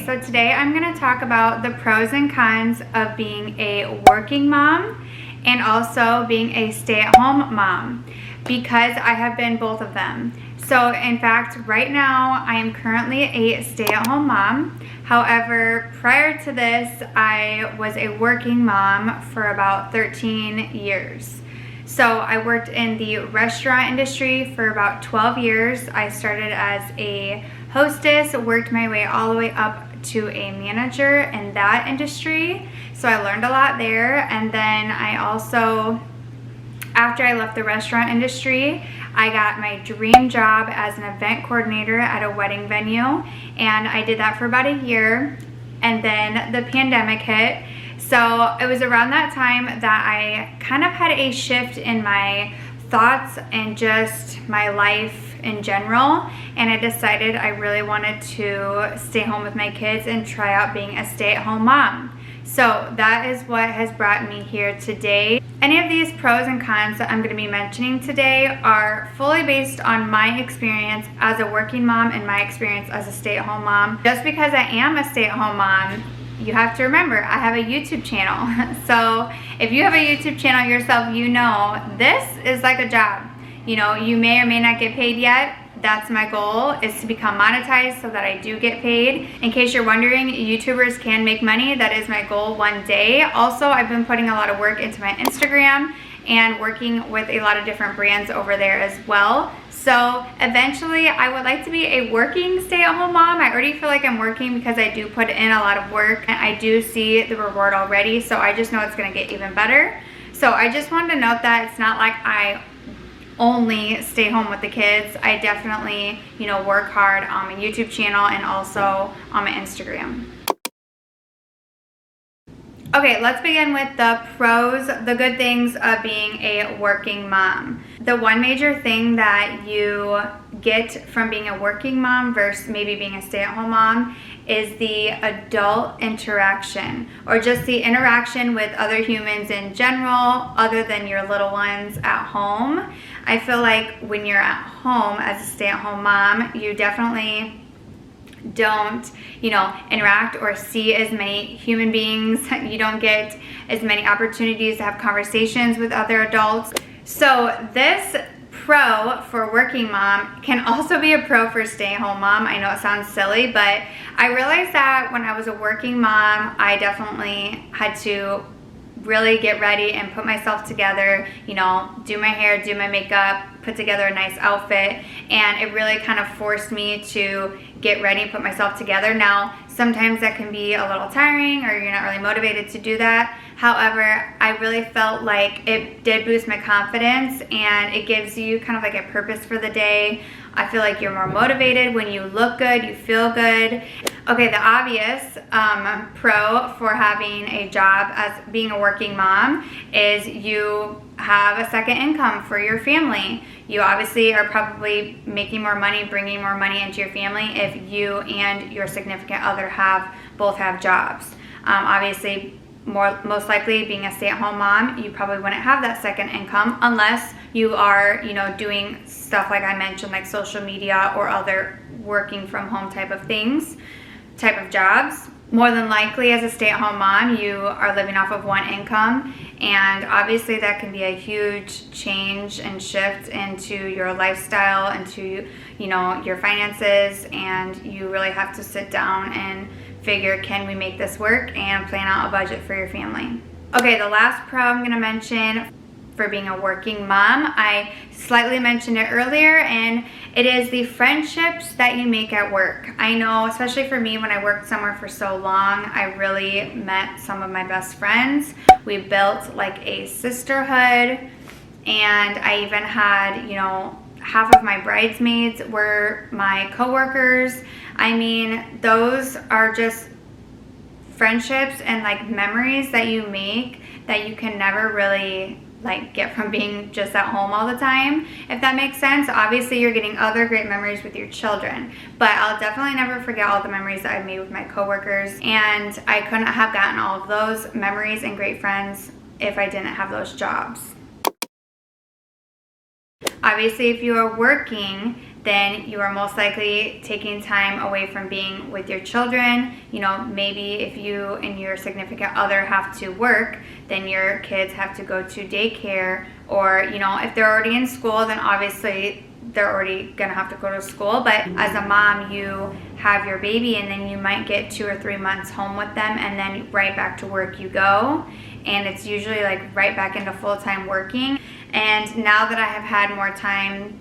so today I'm going to talk about the pros and cons of being a working mom and also being a stay-at-home mom, because I have been both of them. So in fact, right now I am currently a stay-at-home mom. However, prior to this, I was a working mom for about 13 years. So I worked in the restaurant industry for about 12 years. I started as a hostess, worked my way all the way up to a manager in that industry. So I learned a lot there. And then I also, after I left the restaurant industry, I got my dream job as an event coordinator at a wedding venue. And I did that for about a year. And then the pandemic hit. So it was around that time that I kind of had a shift in my thoughts and just my life in general, and I decided I really wanted to stay home with my kids and try out being a stay-at-home mom. So that is what has brought me here today. Any of these pros and cons that I'm going to be mentioning today are fully based on my experience as a working mom and my experience as a stay-at-home mom. Just because I am a stay-at-home mom, you have to remember, I have a YouTube channel. So if you have a YouTube channel yourself, you know this is like a job. You know, you may or may not get paid yet. That's my goal, is to become monetized so that I do get paid. In case you're wondering, YouTubers can make money. That is my goal one day. Also, I've been putting a lot of work into my Instagram and working with a lot of different brands over there as well. So eventually I would like to be a working stay-at-home mom. I already feel like I'm working because I do put in a lot of work and I do see the reward already. So I just know it's gonna get even better. So I just wanted to note that it's not like I only stay home with the kids. I definitely, you know, work hard on my YouTube channel and also on my Instagram. Okay, let's begin with the pros, the good things of being a working mom. The one major thing that you get from being a working mom versus maybe being a stay-at-home mom is the adult interaction, or just the interaction with other humans in general, other than your little ones at home. I feel like when you're at home as a stay-at-home mom, you definitely don't, you know, interact or see as many human beings. You don't get as many opportunities to have conversations with other adults. So this pro for working mom can also be a pro for stay-at-home mom. I know it sounds silly, but I realized that when I was a working mom, I definitely had to really get ready and put myself together, you know, do my hair, do my makeup, put together a nice outfit, and it really kind of forced me to get ready, put myself together. Now, sometimes that can be a little tiring or you're not really motivated to do that. However, I really felt like it did boost my confidence and it gives you kind of like a purpose for the day. I feel like you're more motivated when you look good, you feel good. Okay, the obvious pro for having a job as being a working mom is you have a second income for your family. You obviously are probably making more money, bringing more money into your family if you and your significant other both have jobs. Obviously, most likely being a stay-at-home mom, you probably wouldn't have that second income unless you are, you know, doing stuff like I mentioned, like social media or other working from home type of jobs. More than likely, as a stay-at-home mom, you are living off of one income, and obviously that can be a huge change and shift into your lifestyle, into, you know, your finances, and you really have to sit down and figure, can we make this work, and plan out a budget for your family. Okay, the last pro I'm gonna mention for being a working mom, I slightly mentioned it earlier, and it is the friendships that you make at work. I know, especially for me, when I worked somewhere for so long, I really met some of my best friends. We built like a sisterhood, and I even had, you know, half of my bridesmaids were my coworkers. I mean, those are just friendships and like memories that you make that you can never really like get from being just at home all the time, if that makes sense. Obviously you're getting other great memories with your children, but I'll definitely never forget all the memories that I've made with my coworkers, and I couldn't have gotten all of those memories and great friends if I didn't have those jobs. Obviously, if you are working, then you are most likely taking time away from being with your children. You know, maybe if you and your significant other have to work, then your kids have to go to daycare, or, you know, if they're already in school, then obviously they're already gonna have to go to school. But as a mom, you have your baby, and then you might get 2 or 3 months home with them, and then right back to work you go. And it's usually like right back into full-time working. And now that I have had more time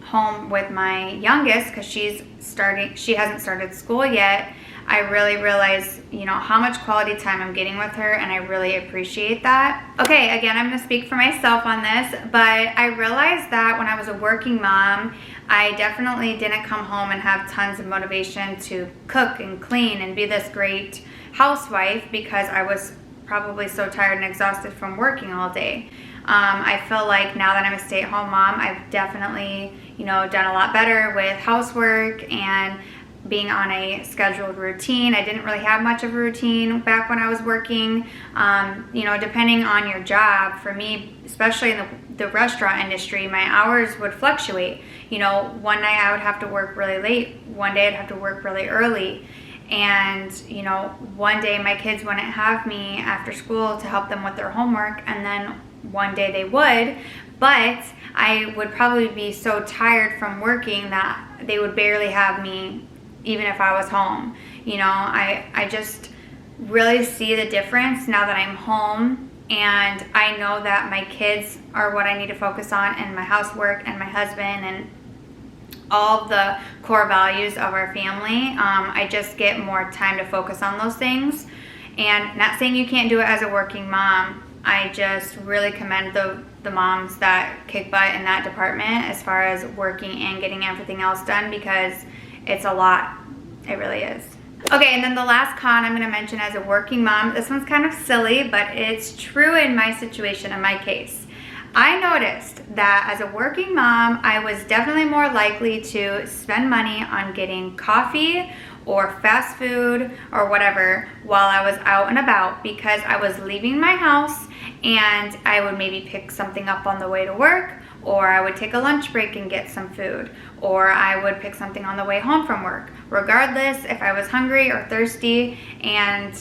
home with my youngest, because she hasn't started school yet, I really realize, you know, how much quality time I'm getting with her, and I really appreciate that. Okay, again, I'm gonna speak for myself on this, but I realized that when I was a working mom, I definitely didn't come home and have tons of motivation to cook and clean and be this great housewife, because I was probably so tired and exhausted from working all day. I feel like now that I'm a stay-at-home mom, I've definitely, you know, done a lot better with housework and being on a scheduled routine. I didn't really have much of a routine back when I was working. You know, depending on your job, for me, especially in the restaurant industry, my hours would fluctuate. You know, one night I would have to work really late, one day I'd have to work really early. And, you know, one day my kids wouldn't have me after school to help them with their homework, and then one day they would, but I would probably be so tired from working that they would barely have me even if I was home. You know, I just really see the difference now that I'm home, and I know that my kids are what I need to focus on, and my housework and my husband and all the core values of our family. I just get more time to focus on those things. And not saying you can't do it as a working mom. I just really commend the moms that kick butt in that department as far as working and getting everything else done, because it's a lot. It really is. Okay, and then the last con I'm going to mention as a working mom, this one's kind of silly, but it's true in my situation, in my case. I noticed that as a working mom, I was definitely more likely to spend money on getting coffee or fast food or whatever while I was out and about, because I was leaving my house and I would maybe pick something up on the way to work, or I would take a lunch break and get some food, or I would pick something on the way home from work. Regardless, if I was hungry or thirsty and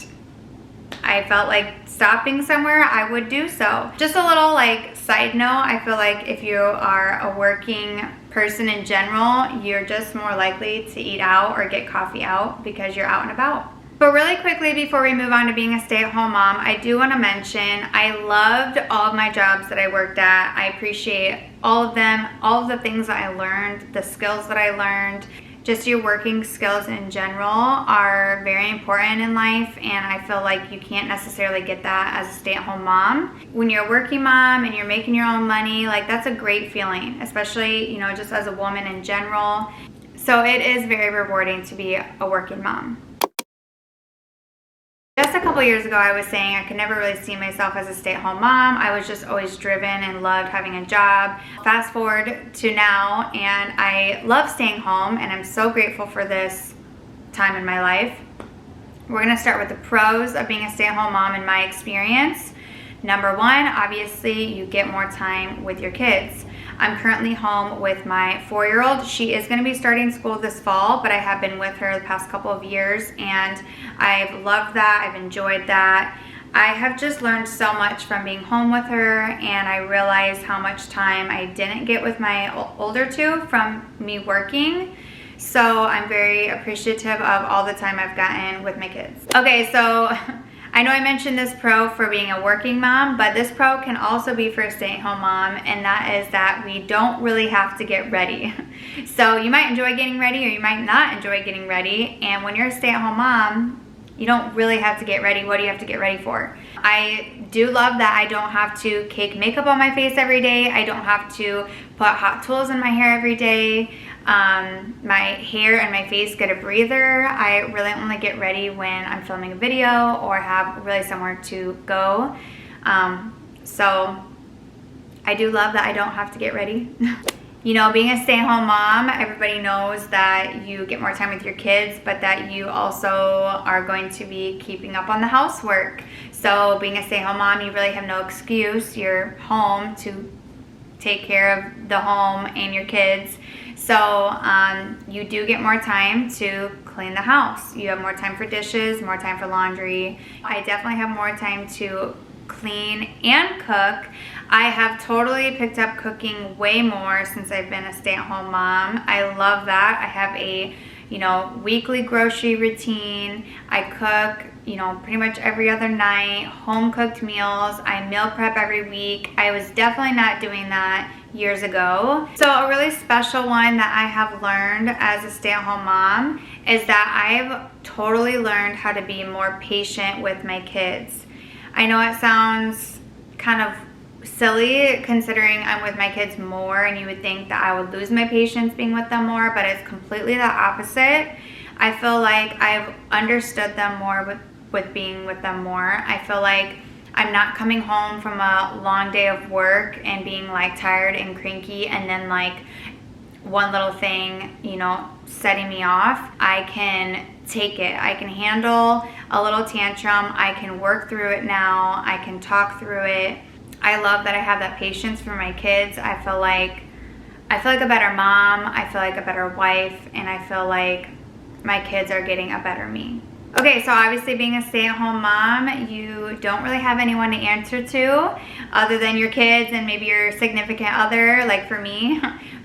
I felt like stopping somewhere, I would do so. Just a little like side note, I feel like if you are a working person in general, you're just more likely to eat out or get coffee out because you're out and about. But really quickly, before we move on to being a stay-at-home mom, I do want to mention I loved all of my jobs that I worked at. I appreciate all of them, all of the things that I learned, the skills that I learned. Just your working skills in general are very important in life, and I feel like you can't necessarily get that as a stay-at-home mom. When you're a working mom and you're making your own money, like that's a great feeling, especially, you know, just as a woman in general. So it is very rewarding to be a working mom. Just a couple years ago, I was saying I could never really see myself as a stay-at-home mom. I was just always driven and loved having a job. Fast forward to now, and I love staying home, and I'm so grateful for this time in my life. We're gonna start with the pros of being a stay-at-home mom in my experience. Number one, obviously, you get more time with your kids. I'm currently home with my 4-year-old. She is going to be starting school this fall, but I have been with her the past couple of years, and I've loved that. I've enjoyed that. I have just learned so much from being home with her, and I realized how much time I didn't get with my older two from me working. So I'm very appreciative of all the time I've gotten with my kids. Okay, so I know I mentioned this pro for being a working mom, but this pro can also be for a stay-at-home mom, and that is that we don't really have to get ready. So you might enjoy getting ready, or you might not enjoy getting ready, and when you're a stay-at-home mom, you don't really have to get ready. What do you have to get ready for? I do love that I don't have to cake makeup on my face every day. I don't have to put hot tools in my hair every day. My hair and my face get a breather. I really only get ready when I'm filming a video or have really somewhere to go. So I do love that I don't have to get ready. You know, being a stay-at-home mom, everybody knows that you get more time with your kids, but that you also are going to be keeping up on the housework. So being a stay-at-home mom, you really have no excuse. You're home to take care of the home and your kids. So you do get more time to clean the house. You have more time for dishes, more time for laundry. I definitely have more time to clean and cook. I have totally picked up cooking way more since I've been a stay-at-home mom. I love that. I have a, weekly grocery routine. I cook, pretty much every other night, home cooked meals. I meal prep every week. I was definitely not doing that years ago. So a really special one that I have learned as a stay-at-home mom is that I've totally learned how to be more patient with my kids. I know it sounds kind of silly considering I'm with my kids more, and you would think that I would lose my patience being with them more, but it's completely the opposite. I feel like I've understood them more with being with them more. I feel like I'm not coming home from a long day of work and being like tired and cranky, and then like one little thing, setting me off. I can take it. I can handle a little tantrum. I can work through it now. I can talk through it. I love that I have that patience for my kids. I feel like a better mom. I feel like a better wife, and I feel like my kids are getting a better me. Okay, so obviously being a stay-at-home mom, you don't really have anyone to answer to other than your kids and maybe your significant other, like for me.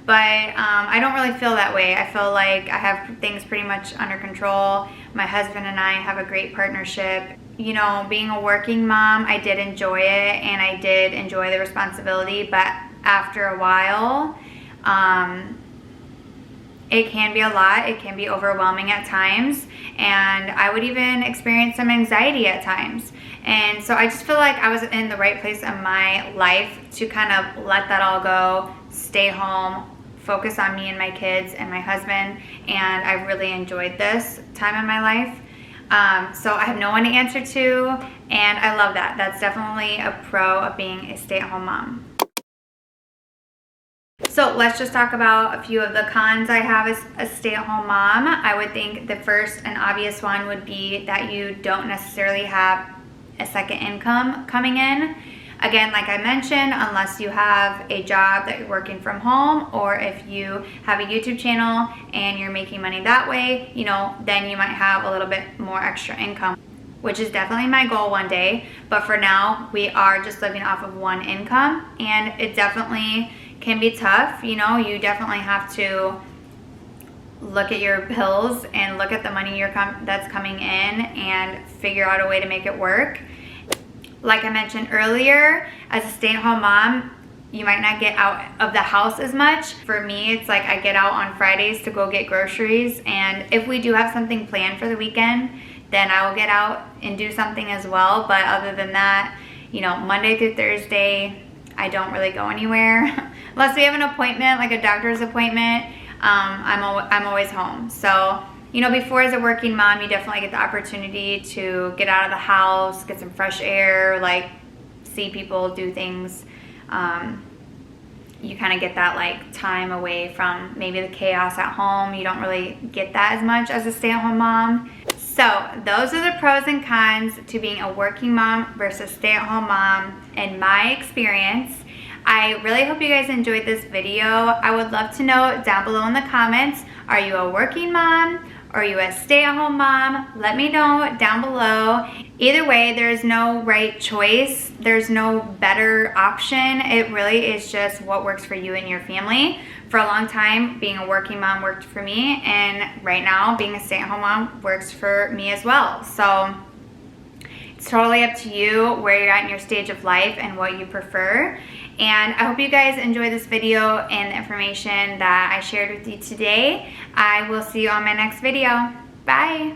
But I don't really feel that way. I feel like I have things pretty much under control. My husband and I have a great partnership. Being a working mom, I did enjoy it, and I did enjoy the responsibility, but after a while, it can be a lot. It can be overwhelming at times, and I would even experience some anxiety at times. And so I just feel like I was in the right place in my life to kind of let that all go, stay home, focus on me and my kids and my husband, and I really enjoyed this time in my life. So I have no one to answer to, and I love that. That's definitely a pro of being a stay-at-home mom. So let's just talk about a few of the cons I have as a stay-at-home mom. I would think the first and obvious one would be that you don't necessarily have a second income coming in. Again, like I mentioned, unless you have a job that you're working from home, or if you have a YouTube channel and you're making money that way, then you might have a little bit more extra income, which is definitely my goal one day. But for now, we are just living off of one income, and it definitely can be tough. You definitely have to look at your bills and look at the money that's coming in and figure out a way to make it work. Like I mentioned earlier, as a stay-at-home mom, you might not get out of the house as much. For me, it's like I get out on Fridays to go get groceries, and if we do have something planned for the weekend, then I will get out and do something as well. But other than that, Monday through Thursday, I don't really go anywhere. Unless we have an appointment, like a doctor's appointment, I'm always home. So, before as a working mom, you definitely get the opportunity to get out of the house, get some fresh air, like see people, do things. You kind of get that like time away from maybe the chaos at home. You don't really get that as much as a stay-at-home mom. So those are the pros and cons to being a working mom versus stay-at-home mom in my experience. I really hope you guys enjoyed this video. I would love to know down below in the comments, are you a working mom? Are you a stay-at-home mom? Let me know down below. Either way, there's no right choice. There's no better option. It really is just what works for you and your family. For a long time, being a working mom worked for me, and right now, being a stay-at-home mom works for me as well. So it's totally up to you where you're at in your stage of life and what you prefer. And I hope you guys enjoyed this video and the information that I shared with you today. I will see you on my next video. Bye.